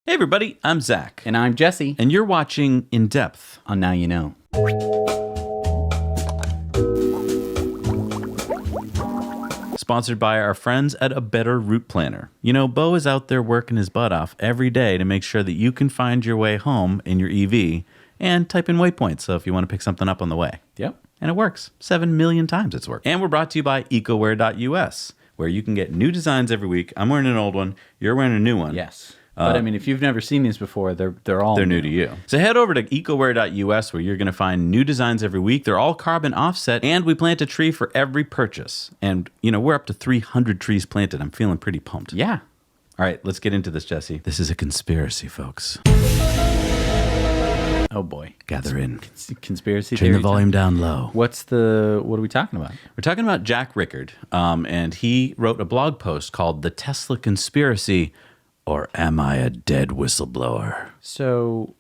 Hey everybody, I'm Zach. And I'm Jesse. And you're watching In Depth. On Now You Know. Sponsored by our friends at A Better Route Planner. You know, Bo is out there working his butt off every day to make sure that you can find your way home in your EV and type in waypoints, so if you want to pick something up on the way. Yep. And it works. 7 million times it's worked. And we're brought to you by ecoware.us, where you can get new designs every week. I'm wearing an old one. You're wearing a new one. Yes. But I mean, if you've never seen these before, they're all new to you. So head over to ecoware.us, where you're going to find new designs every week. They're all carbon offset, and we plant a tree for every purchase. And, you know, we're up to 300 trees planted. I'm feeling pretty pumped. Yeah. All right, let's get into this, Jesse. This is a conspiracy, folks. Oh boy. Gather in. Conspiracy Turn theory. the volume down low. What are we talking about? We're talking about Jack Rickard, and he wrote a blog post called The Tesla Conspiracy, or Am I a Dead Whistleblower? So,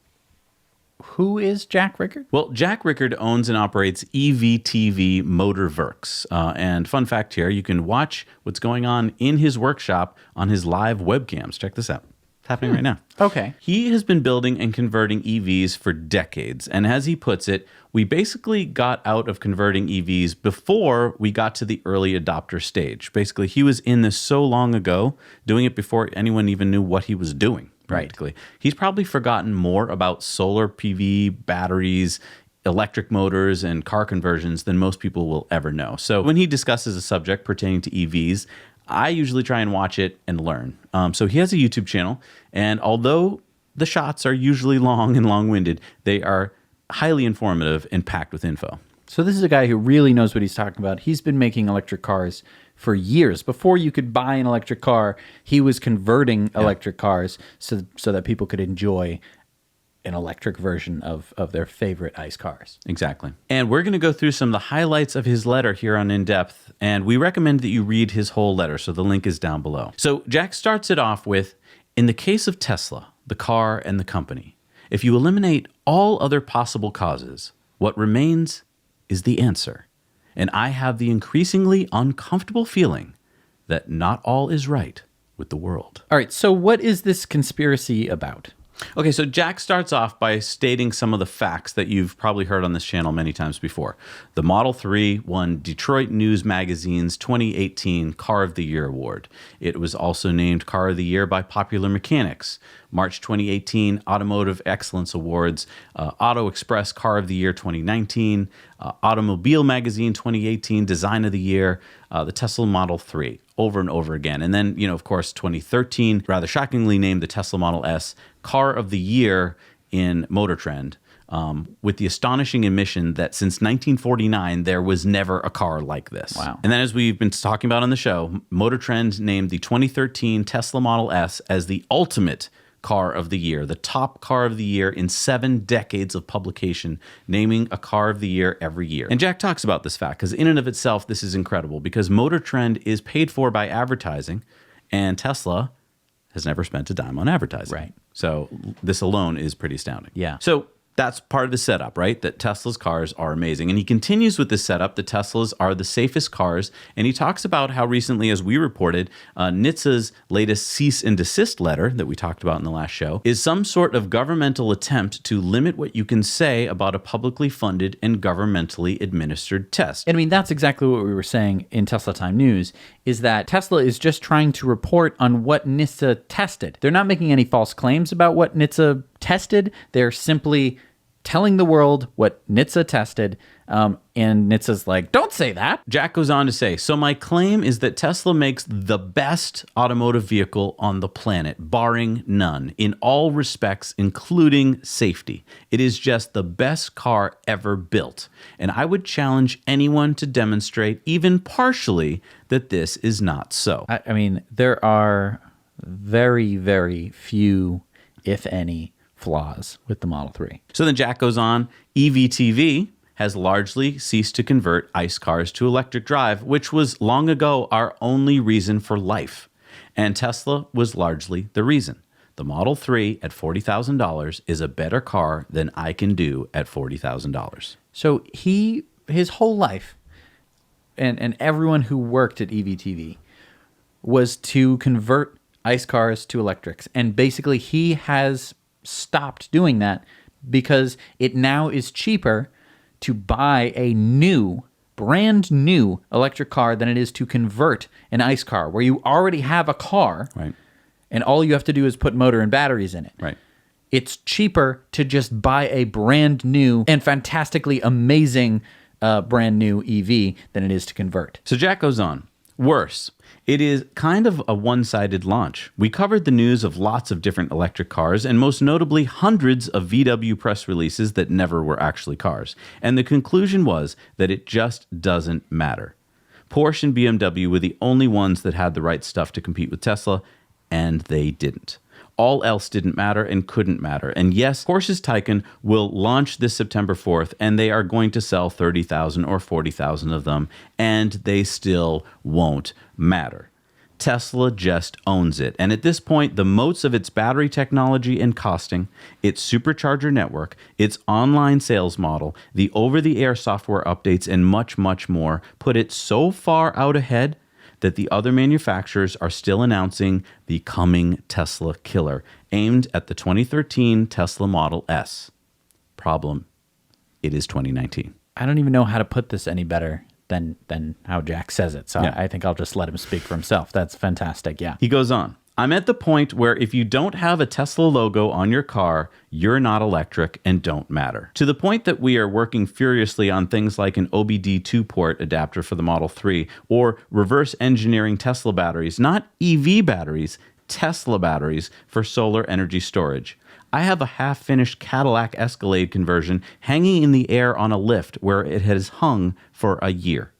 who is Jack Rickard? Well, Jack Rickard owns and operates EVTV Motorworks. And fun fact here, you can watch what's going on in his workshop on his live webcams. Check this out. It's happening right now. Okay. He has been building and converting EVs for decades. And as he puts it, we basically got out of converting EVs before we got to the early adopter stage. Basically, he was in this so long ago, doing it before anyone even knew what he was doing, practically. Right. He's probably forgotten more about solar PV, batteries, electric motors, and car conversions than most people will ever know. So when he discusses a subject pertaining to EVs, I usually try and watch it and learn. So he has a YouTube channel, and although the shots are usually long and long-winded, they are highly informative and packed with info. So this is a guy who really knows what he's talking about. He's been making electric cars for years. Before you could buy an electric car, he was converting electric cars so that people could enjoy an electric version of their favorite ICE cars. Exactly. And we're going to go through some of the highlights of his letter here on In Depth, and we recommend that you read his whole letter, so the link is down below. So Jack starts it off with, in the case of Tesla, the car and the company, if you eliminate all other possible causes, what remains is the answer. And I have the increasingly uncomfortable feeling that not all is right with the world. All right, so what is this conspiracy about? Okay, so Jack starts off by stating some of the facts that you've probably heard on this channel many times before. The Model 3 won Detroit News Magazine's 2018 Car of the Year Award. It was also named Car of the Year by Popular Mechanics. March 2018 Automotive Excellence Awards, Auto Express Car of the Year 2019, Automobile Magazine 2018 Design of the Year, the Tesla Model 3, over and over again. And then, of course, 2013, rather shockingly named the Tesla Model S Car of the Year in Motor Trend, with the astonishing admission that since 1949, there was never a car like this. Wow. And then, as we've been talking about on the show, Motor Trend named the 2013 Tesla Model S as the ultimate car of the year, the top car of the year in 7 decades of publication, naming a car of the year every year. And Jack talks about this fact because in and of itself, this is incredible because Motor Trend is paid for by advertising, and Tesla has never spent a dime on advertising. Right. So this alone is pretty astounding. Yeah. So that's part of the setup, right? That Tesla's cars are amazing. And he continues with this setup that Teslas are the safest cars. And he talks about how recently, as we reported, NHTSA's latest cease and desist letter that we talked about in the last show is some sort of governmental attempt to limit what you can say about a publicly funded and governmentally administered test. And I mean, that's exactly what we were saying in Tesla Time News, is that Tesla is just trying to report on what NHTSA tested. They're not making any false claims about what NHTSA tested. They're simply telling the world what NHTSA tested, and NHTSA's like, don't say that. Jack goes on to say, so my claim is that Tesla makes the best automotive vehicle on the planet, barring none, in all respects, including safety. It is just the best car ever built. And I would challenge anyone to demonstrate, even partially, that this is not so. I mean, there are very, very few, if any, flaws with the Model 3. So then Jack goes on, EVTV has largely ceased to convert ICE cars to electric drive, which was long ago our only reason for life. And Tesla was largely the reason. The Model 3 at $40,000 is a better car than I can do at $40,000. So his whole life, and everyone who worked at EVTV, was to convert ICE cars to electrics. And basically he has stopped doing that because it now is cheaper to buy a brand new electric car than it is to convert an ICE car where you already have a car, Right. and all you have to do is put motor and batteries in it. Right. It's cheaper to just buy a brand new and fantastically amazing brand new EV than it is to convert. So Jack goes on. Worse, it is kind of a one-sided launch. We covered the news of lots of different electric cars, and most notably hundreds of VW press releases that never were actually cars. And the conclusion was that it just doesn't matter. Porsche and BMW were the only ones that had the right stuff to compete with Tesla, and they didn't. All else didn't matter and couldn't matter. And yes, Porsche's Taycan will launch this September 4th, and they are going to sell 30,000 or 40,000 of them, and they still won't matter. Tesla just owns it. And at this point, the moats of its battery technology and costing, its supercharger network, its online sales model, the over-the-air software updates, and much, much more put it so far out ahead that the other manufacturers are still announcing the coming Tesla killer, aimed at the 2013 Tesla Model S. Problem, it is 2019. I don't even know how to put this any better than how Jack says it. So Yeah. I think I'll just let him speak for himself. That's fantastic. Yeah. He goes on. I'm at the point where if you don't have a Tesla logo on your car, you're not electric and don't matter. To the point that we are working furiously on things like an OBD2 port adapter for the Model 3 or reverse engineering Tesla batteries, not EV batteries, Tesla batteries for solar energy storage. I have a half-finished Cadillac Escalade conversion hanging in the air on a lift where it has hung for a year.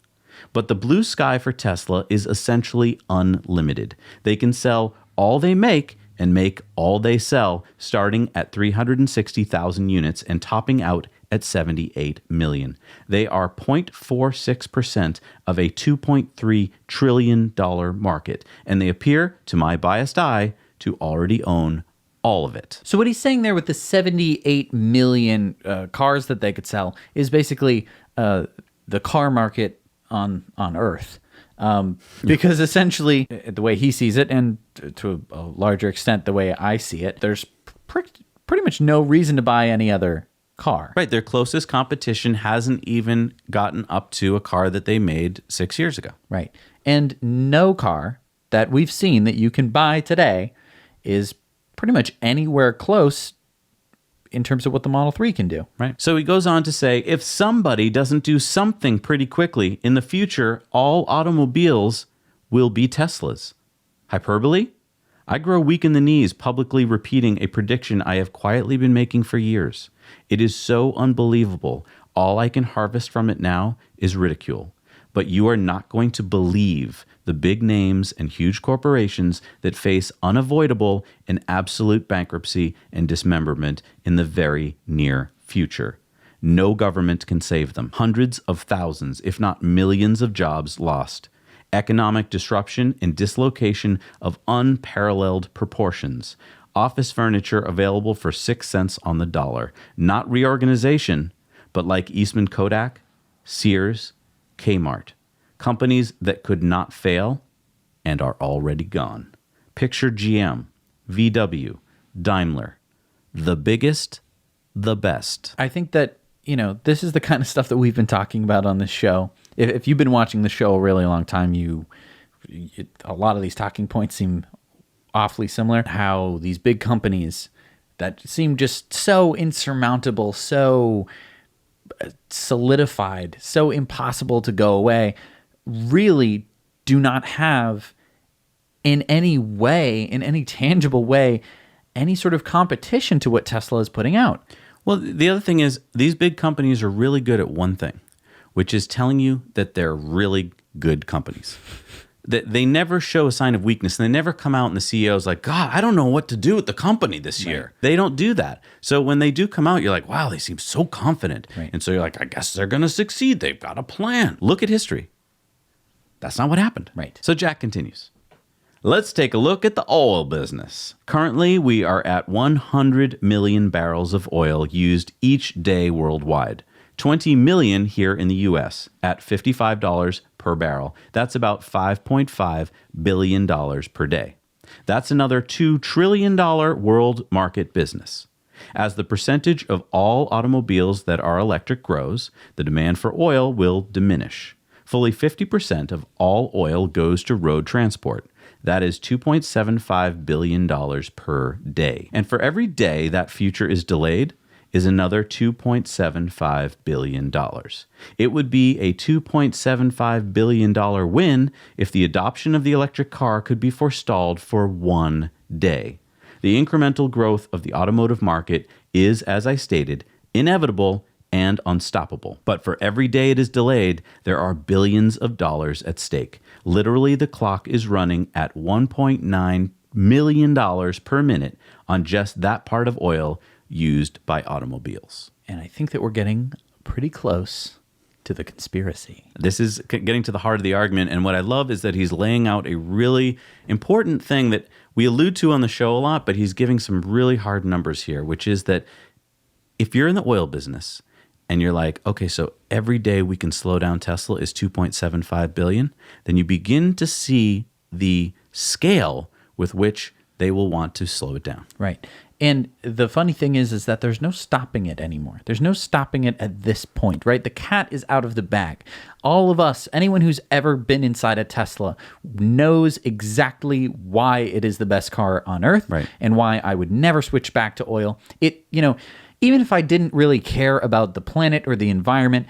But the blue sky for Tesla is essentially unlimited. They can sell all they make and make all they sell, starting at 360,000 units and topping out at 78 million. They are 0.46% of a $2.3 trillion market, and they appear, to my biased eye, to already own all of it. So what he's saying there with the 78 million cars that they could sell is basically the car market on Earth. Because essentially, the way he sees it, and to a larger extent the way I see it, there's pretty much no reason to buy any other car. Right, their closest competition hasn't even gotten up to a car that they made 6 years ago. Right. And no car that we've seen that you can buy today is pretty much anywhere close in terms of what the Model 3 can do. Right. So he goes on to say, if somebody doesn't do something pretty quickly, in the future, all automobiles will be Teslas. Hyperbole? I grow weak in the knees publicly repeating a prediction I have quietly been making for years. It is so unbelievable. All I can harvest from it now is ridicule. But you are not going to believe the big names and huge corporations that face unavoidable and absolute bankruptcy and dismemberment in the very near future. No government can save them. Hundreds of thousands, if not millions of jobs lost. Economic disruption and dislocation of unparalleled proportions. Office furniture available for 6 cents on the dollar. Not reorganization, but like Eastman Kodak, Sears, Kmart. Companies that could not fail and are already gone. Picture GM, VW, Daimler. The biggest, the best. I think that, this is the kind of stuff that we've been talking about on this show. If you've been watching the show a really long time, a lot of these talking points seem awfully similar. How these big companies that seem just so insurmountable, so solidified, so impossible to go away, really do not have in any way, in any tangible way, any sort of competition to what Tesla is putting out. Well, the other thing is these big companies are really good at one thing, which is telling you that they're really good companies. They never show a sign of weakness. And they never come out and the CEO's like, God, I don't know what to do with the company this year. Right. They don't do that. So when they do come out, you're like, wow, they seem so confident. Right. And so you're like, I guess they're going to succeed. They've got a plan. Look at history. That's not what happened. Right. So Jack continues. Let's take a look at the oil business. Currently, we are at 100 million barrels of oil used each day worldwide. 20 million here in the U.S. at $55 per barrel. That's about $5.5 billion per day. That's another $2 trillion world market business. As the percentage of all automobiles that are electric grows, the demand for oil will diminish. Fully 50% of all oil goes to road transport. That is $2.75 billion per day. And for every day that future is delayed is another $2.75 billion. It would be a $2.75 billion win if the adoption of the electric car could be forestalled for one day. The incremental growth of the automotive market is, as I stated, inevitable and unstoppable. But for every day it is delayed, there are billions of dollars at stake. Literally, the clock is running at $1.9 million per minute on just that part of oil used by automobiles. And I think that we're getting pretty close to the conspiracy. This is getting to the heart of the argument, and what I love is that he's laying out a really important thing that we allude to on the show a lot, but he's giving some really hard numbers here, which is that if you're in the oil business and you're like, okay, so every day we can slow down Tesla is 2.75 billion, then you begin to see the scale with which they will want to slow it down. Right. And the funny thing is that there's no stopping it anymore. There's no stopping it at this point, right? The cat is out of the bag. All of us, anyone who's ever been inside a Tesla knows exactly why it is the best car on earth, right, and why I would never switch back to oil. Even if I didn't really care about the planet or the environment,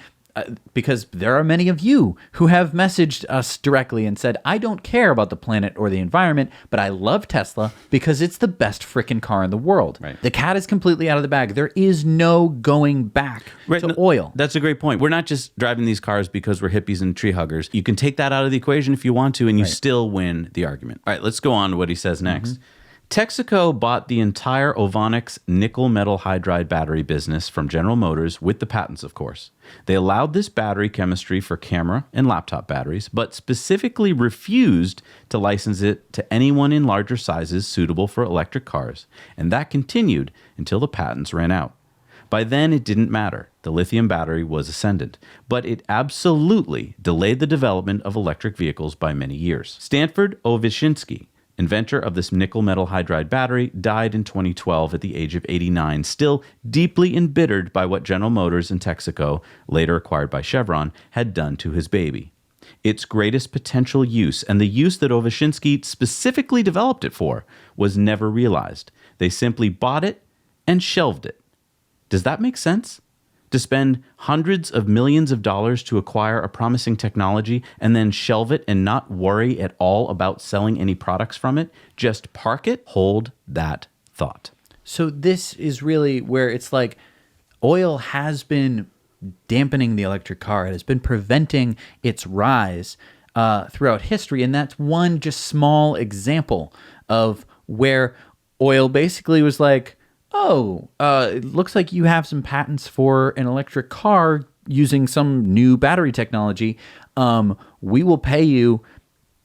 because there are many of you who have messaged us directly and said, I don't care about the planet or the environment, but I love Tesla because it's the best freaking car in the world. Right. The cat is completely out of the bag. There is no going back to oil. That's a great point. We're not just driving these cars because we're hippies and tree huggers. You can take that out of the equation if you want to, and you still win the argument. All right, let's go on to what he says next. Texaco bought the entire Ovonics nickel metal hydride battery business from General Motors with the patents, of course. They allowed this battery chemistry for camera and laptop batteries, but specifically refused to license it to anyone in larger sizes suitable for electric cars, and that continued until the patents ran out. By then, it didn't matter. The lithium battery was ascendant, but it absolutely delayed the development of electric vehicles by many years. Stanford Oveshinsky, inventor of this nickel metal hydride battery, died in 2012 at the age of 89, still deeply embittered by what General Motors and Texaco, later acquired by Chevron, had done to his baby. Its greatest potential use, and the use that Oveshinsky specifically developed it for, was never realized. They simply bought it and shelved it. Does that make sense? To spend hundreds of millions of dollars to acquire a promising technology and then shelve it and not worry at all about selling any products from it? Just park it, hold that thought. So this is really where it's like oil has been dampening the electric car. It has been preventing its rise throughout history. And that's one just small example of where oil basically was like, it looks like you have some patents for an electric car using some new battery technology. We will pay you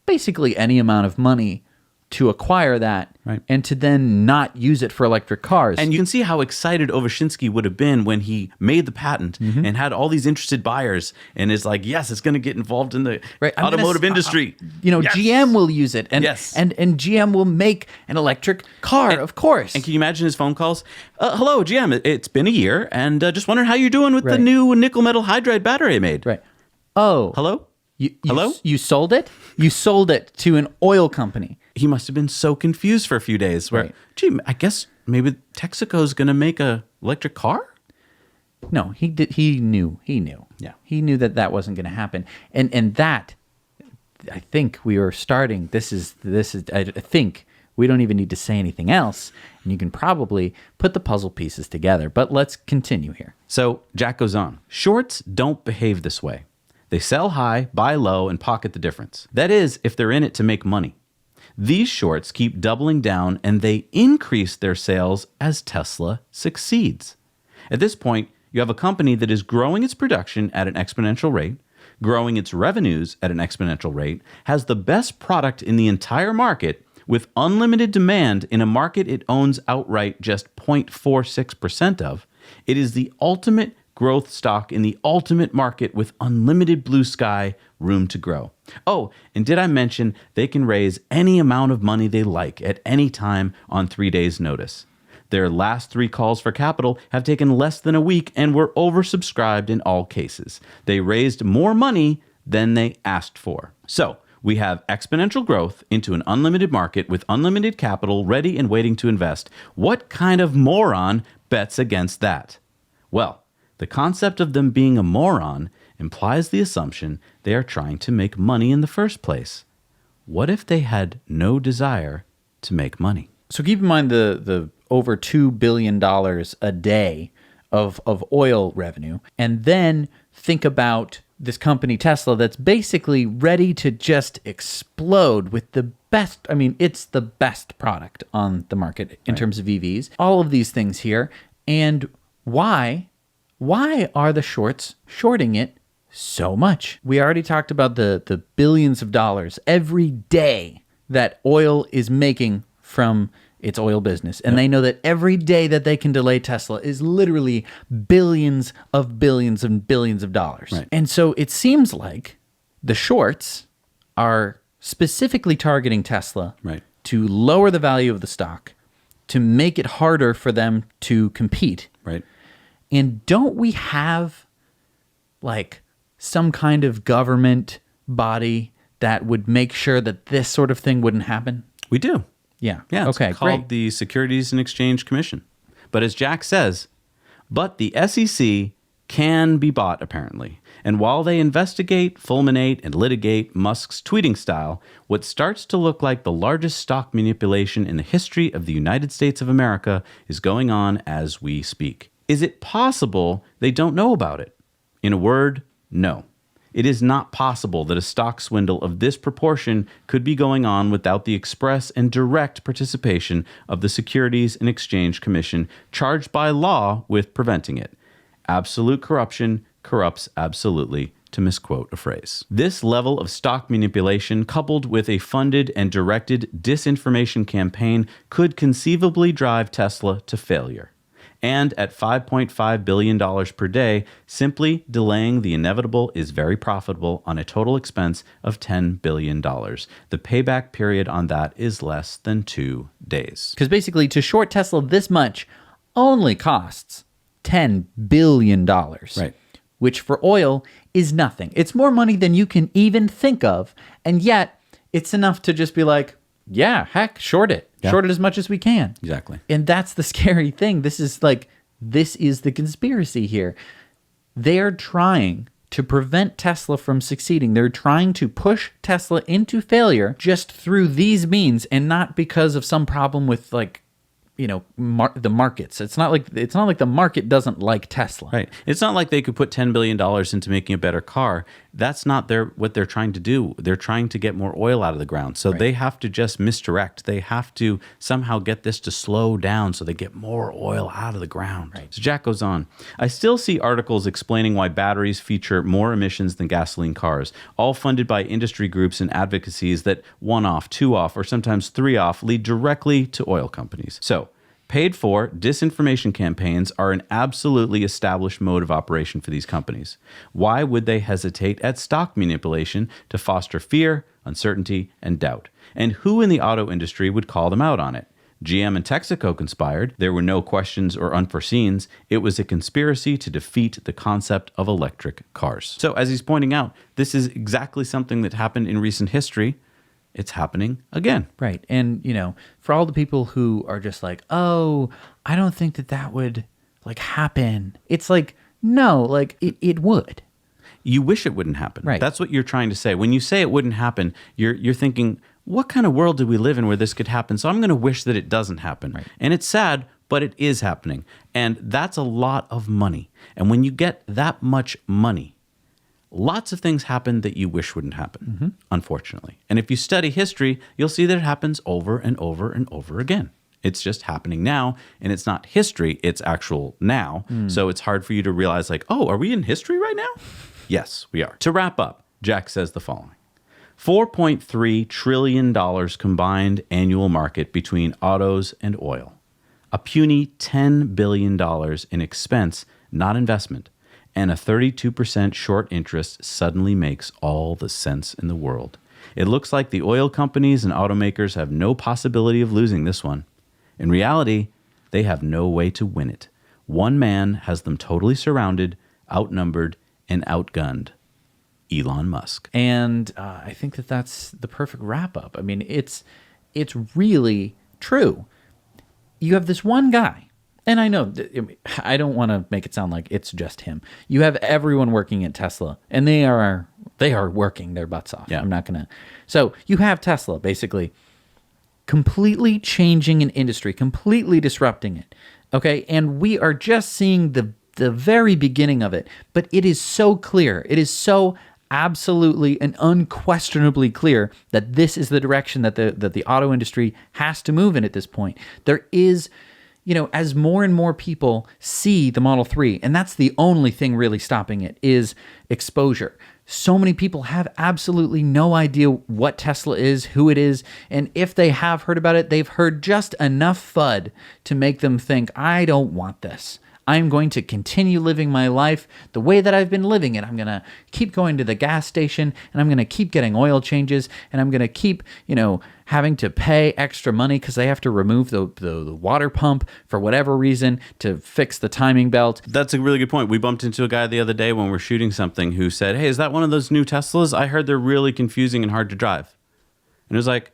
basically any amount of money to acquire that, right, and to then not use it for electric cars. And you can see how excited Oveshinsky would have been when he made the patent and had all these interested buyers and is like, yes, it's going to get involved in the automotive industry. Yes. GM will use it, and and GM will make an electric car, of course. And can you imagine his phone calls? Hello, GM, it's been a year, and just wondering how you're doing with the new nickel metal hydride battery I made. Right. Oh. Hello? Hello? You sold it? You sold it to an oil company. He must have been so confused for a few days where, gee, I guess maybe Texaco's going to make a electric car? No, he did. He knew. Yeah. He knew that wasn't going to happen. And that, I think we are starting. This is, I think we don't even need to say anything else. And you can probably put the puzzle pieces together, but let's continue here. So Jack goes on. Shorts don't behave this way. They sell high, buy low, and pocket the difference. That is, if they're in it to make money. These shorts keep doubling down, and they increase their sales as Tesla succeeds. At this point, you have a company that is growing its production at an exponential rate, growing its revenues at an exponential rate, has the best product in the entire market, with unlimited demand in a market it owns outright just 0.46% of. It is the ultimate growth stock in the ultimate market with unlimited blue sky, room to grow. Oh, and did I mention they can raise any amount of money they like at any time on 3 days' notice? Their last 3 calls for capital have taken less than a week and were oversubscribed in all cases. They raised more money than they asked for. So, we have exponential growth into an unlimited market with unlimited capital ready and waiting to invest. What kind of moron bets against that? Well, the concept of them being a moron implies the assumption they are trying to make money in the first place. What if they had no desire to make money? So keep in mind the over $2 billion a day of oil revenue, and then think about this company Tesla that's basically ready to just explode with the best. I mean, it's the best product on the market in terms of EVs. All of these things here. And why are the shorts shorting it so much? We already talked about the billions of dollars every day that oil is making from its oil business. And they know that every day that they can delay Tesla is literally billions and billions of dollars. Right. And so it seems like the shorts are specifically targeting Tesla to lower the value of the stock, to make it harder for them to compete. Right. And don't we have like some kind of government body that would make sure that this sort of thing wouldn't happen? We do. Yeah. Yeah, it's okay, called great. the Securities and Exchange Commission. But as Jack says, but the SEC can be bought, apparently. And while they investigate, fulminate, and litigate Musk's tweeting style, what starts to look like the largest stock manipulation in the history of the United States of America is going on as we speak. Is it possible they don't know about it? In a word, no. It is not possible that a stock swindle of this proportion could be going on without the express and direct participation of the Securities and Exchange Commission, charged by law with preventing it. Absolute corruption corrupts absolutely, to misquote a phrase. This level of stock manipulation, coupled with a funded and directed disinformation campaign, could conceivably drive Tesla to failure. And at $5.5 billion per day, simply delaying the inevitable is very profitable on a total expense of $10 billion. The payback period on that is less than 2 days. Because basically, to short Tesla this much only costs $10 billion. Right. Which for oil is nothing. It's more money than you can even think of. And yet, it's enough to just be like, yeah, heck, short it. Yeah. Short it as much as we can. Exactly. And that's the scary thing. This is the conspiracy here. They're trying to prevent Tesla from succeeding. They're trying to push Tesla into failure just through these means, and not because of some problem with the markets. It's not like the market doesn't like Tesla. Right. It's not like they could put $10 billion into making a better car. That's not what they're trying to do. They're trying to get more oil out of the ground. So they have to just misdirect. They have to somehow get this to slow down so they get more oil out of the ground. Right. So Jack goes on. I still see articles explaining why batteries feature more emissions than gasoline cars, all funded by industry groups and advocacies that 1 off, 2 off, or sometimes 3 off lead directly to oil companies. So paid for disinformation campaigns are an absolutely established mode of operation for these companies. Why would they hesitate at stock manipulation to foster fear, uncertainty, and doubt? And who in the auto industry would call them out on it? GM and Texaco conspired. There were no questions or unforeseens. It was a conspiracy to defeat the concept of electric cars. So as he's pointing out, this is exactly something that happened in recent history. It's happening again. Right. And, for all the people who are just like, oh, I don't think that would happen. It's like, no, it would. You wish it wouldn't happen. Right. That's what you're trying to say. When you say it wouldn't happen, you're thinking, what kind of world do we live in where this could happen? So I'm going to wish that it doesn't happen. Right. And it's sad, but it is happening. And that's a lot of money. And when you get that much money, lots of things happen that you wish wouldn't happen, unfortunately. And if you study history, you'll see that it happens over and over and over again. It's just happening now, and it's not history, it's actual now. So it's hard for you to realize oh, are we in history right now? Yes, we are. To wrap up, Jack says the following. $4.3 trillion combined annual market between autos and oil. A puny $10 billion in expense, not investment. and a 32% short interest suddenly makes all the sense in the world. It looks like the oil companies and automakers have no possibility of losing this one. In reality, they have no way to win it. One man has them totally surrounded, outnumbered, and outgunned. Elon Musk. And I think that that's the perfect wrap-up. I mean, it's really true. You have this one guy, and I know, I don't want to make it sound like it's just him. You have everyone working at Tesla, and they are working their butts off. Yeah. I'm not going to. So you have Tesla basically completely changing an industry, completely disrupting it. Okay, and we are just seeing the very beginning of it, but it is so clear. It is so absolutely and unquestionably clear that this is the direction that the auto industry has to move in at this point. There is, as more and more people see the Model 3, and that's the only thing really stopping it, is exposure. So many people have absolutely no idea what Tesla is, who it is, and if they have heard about it, they've heard just enough FUD to make them think, I don't want this. I'm going to continue living my life the way that I've been living it. I'm going to keep going to the gas station, and I'm going to keep getting oil changes, and I'm going to keep, having to pay extra money because they have to remove the water pump for whatever reason to fix the timing belt. That's a really good point. We bumped into a guy the other day when we're shooting something who said, hey, is that one of those new Teslas? I heard they're really confusing and hard to drive. And it was like,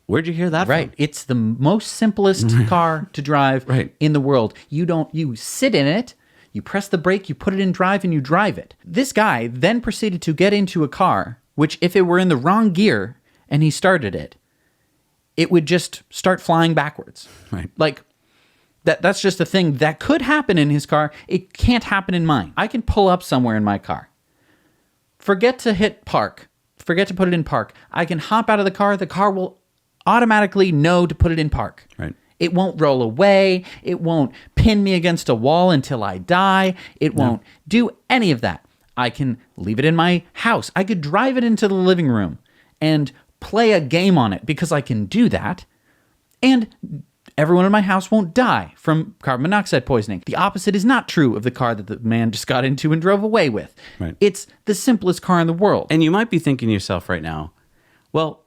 where'd you hear that from? It's the most simplest car to drive in the world. You sit in it, you press the brake, you put it in drive, and you drive it. This guy then proceeded to get into a car, which if it were in the wrong gear and he started it, it would just start flying backwards. Right. Like, that's just a thing that could happen in his car. It can't happen in mine. I can pull up somewhere in my car. Forget to hit park. Forget to put it in park. I can hop out of the car. The car will automatically know to put it in park. Right. It won't roll away. It won't pin me against a wall until I die. It won't do any of that. I can leave it in my house. I could drive it into the living room and play a game on it because I can do that. And everyone in my house won't die from carbon monoxide poisoning. The opposite is not true of the car that the man just got into and drove away with. Right. It's the simplest car in the world. And you might be thinking to yourself right now, well,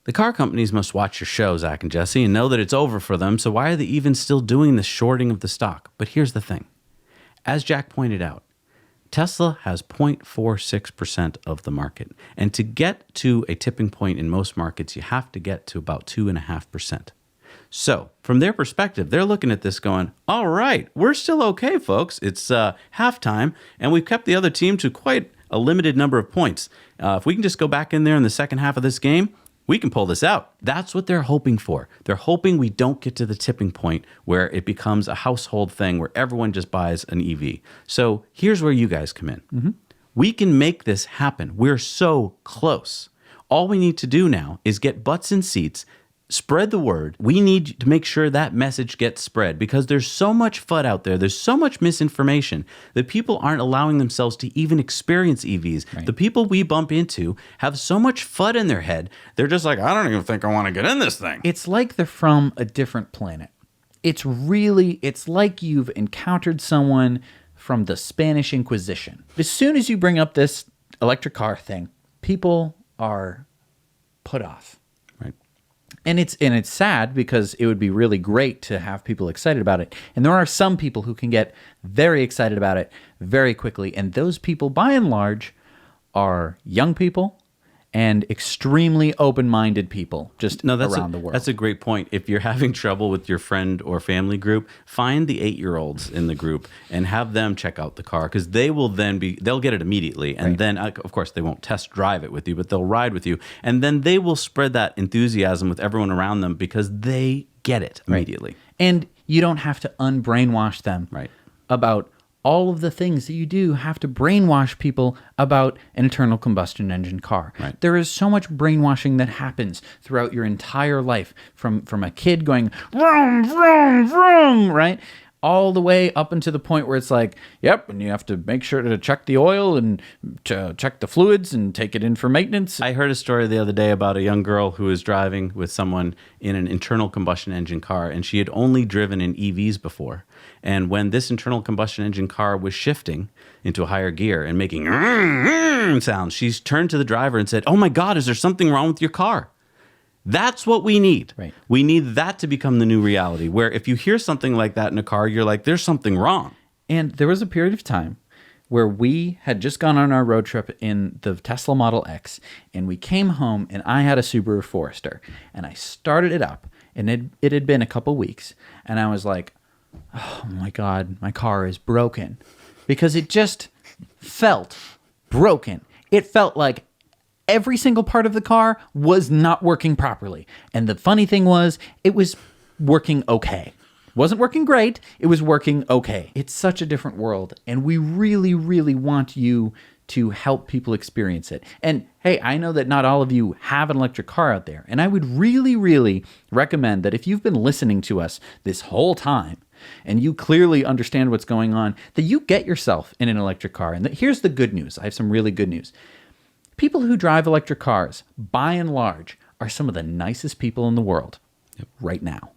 the car companies must watch your show, Zach and Jesse, and know that it's over for them, so why are they even still doing this shorting of the stock? But here's the thing. As Jack pointed out, Tesla has 0.46% of the market. And to get to a tipping point in most markets, you have to get to about 2.5%. So from their perspective, they're looking at this going, all right, we're still okay, folks. It's halftime, and we've kept the other team to quite a limited number of points. If we can just go back in there in the second half of this game, we can pull this out. That's what they're hoping for. They're hoping we don't get to the tipping point where it becomes a household thing where everyone just buys an EV. So here's where you guys come in. Mm-hmm. We can make this happen. We're so close. All we need to do now is get butts in seats, spread the word. We need to make sure that message gets spread because there's so much FUD out there. There's so much misinformation that people aren't allowing themselves to even experience EVs. Right. The people we bump into have so much FUD in their head. They're just like, I don't even think I want to get in this thing. It's like they're from a different planet. It's like you've encountered someone from the Spanish Inquisition. As soon as you bring up this electric car thing, people are put off. And it's sad because it would be really great to have people excited about it. And there are some people who can get very excited about it very quickly. And those people, by and large, are young people and extremely open-minded people around the world. That's a great point. If you're having trouble with your friend or family group, find the 8-year-olds in the group and have them check out the car because they'll get it immediately. And then, of course, they won't test drive it with you, but they'll ride with you. And then they will spread that enthusiasm with everyone around them because they get it immediately. Right. And you don't have to unbrainwash them about all of the things that you do have to brainwash people about an internal combustion engine car. Right. There is so much brainwashing that happens throughout your entire life from a kid going, vroom, vroom, vroom, right? all the way up until the point where it's like, yep, and you have to make sure to check the oil and to check the fluids and take it in for maintenance. I heard a story the other day about a young girl who was driving with someone in an internal combustion engine car, and she had only driven in EVs before. And when this internal combustion engine car was shifting into a higher gear and making sounds, she turned to the driver and said, "Oh my God, is there something wrong with your car?" That's what we need. Right. We need that to become the new reality, where if you hear something like that in a car, you're like, there's something wrong. And there was a period of time where we had just gone on our road trip in the Tesla Model X, and we came home, and I had a Subaru Forester, and I started it up, and it had been a couple weeks, and I was like, oh my God, my car is broken, because it just felt broken. It felt like every single part of the car was not working properly. And the funny thing was, it was working okay. Wasn't working great, it was working okay. It's such a different world, and we really, really want you to help people experience it. And hey, I know that not all of you have an electric car out there, and I would really, really recommend that if you've been listening to us this whole time, and you clearly understand what's going on, that you get yourself in an electric car. And here's the good news. I have some really good news. People who drive electric cars, by and large, are some of the nicest people in the world right now.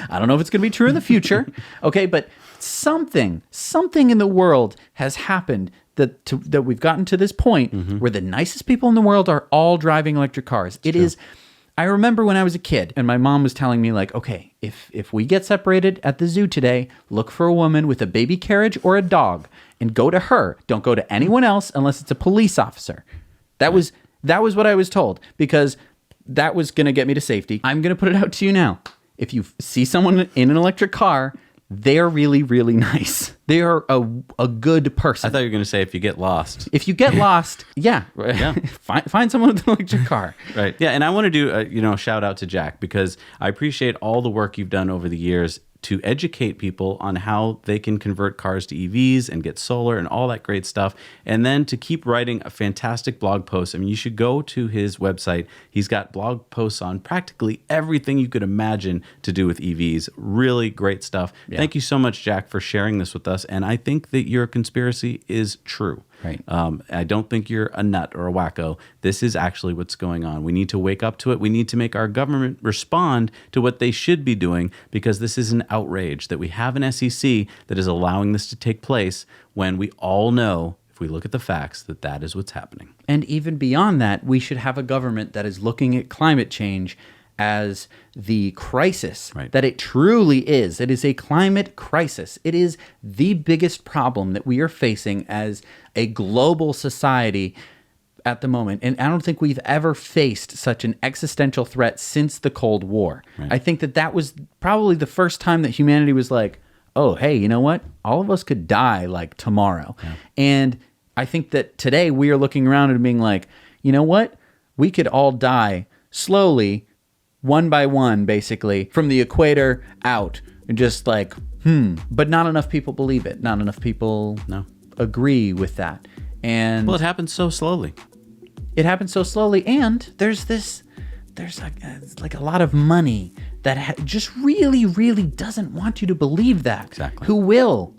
I don't know if it's going to be true in the future, okay, but something in the world has happened that we've gotten to this point where the nicest people in the world are all driving electric cars. It is. I remember when I was a kid and my mom was telling me, like, okay, if we get separated at the zoo today, look for a woman with a baby carriage or a dog and go to her. Don't go to anyone else unless it's a police officer. That was what I was told, because that was going to get me to safety. I'm going to put it out to you now. If you see someone in an electric car, they're really, really nice. They are a good person. I thought you were going to say if you get lost. If you get lost, yeah. Find someone with an electric car. Right. Yeah, and I want to do a shout out to Jack, because I appreciate all the work you've done over the years to educate people on how they can convert cars to EVs and get solar and all that great stuff. And then to keep writing a fantastic blog post. I mean, you should go to his website. He's got blog posts on practically everything you could imagine to do with EVs. Really great stuff. Yeah. Thank you so much, Jack, for sharing this with us. And I think that your conspiracy is true. Right. I don't think you're a nut or a wacko. This is actually what's going on. We need to wake up to it. We need to make our government respond to what they should be doing, because this is an outrage that we have an SEC that is allowing this to take place when we all know, if we look at the facts, that that is what's happening. And even beyond that, we should have a government that is looking at climate change as the crisis that it truly is. It is a climate crisis. It is the biggest problem that we are facing as a global society at the moment. And I don't think we've ever faced such an existential threat since the Cold War. Right. I think that was probably the first time that humanity was like, oh, hey, you know what? All of us could die like tomorrow. Yeah. And I think that today we are looking around and being like, you know what? We could all die slowly, one by one, basically, from the equator out. And just like, But not enough people believe it. Not enough people agree with that. And well, it happens so slowly. It happens so slowly. And there's like a lot of money that just really, really doesn't want you to believe that. Exactly. Who will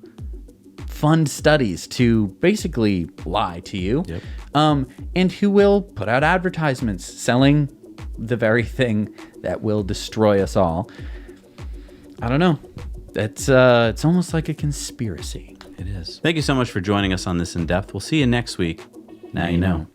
fund studies to basically lie to you. Yep. And who will put out advertisements selling the very thing that will destroy us all. I don't know. It's almost like a conspiracy. It is. Thank you so much for joining us on this In Depth. We'll see you next week. Now you know.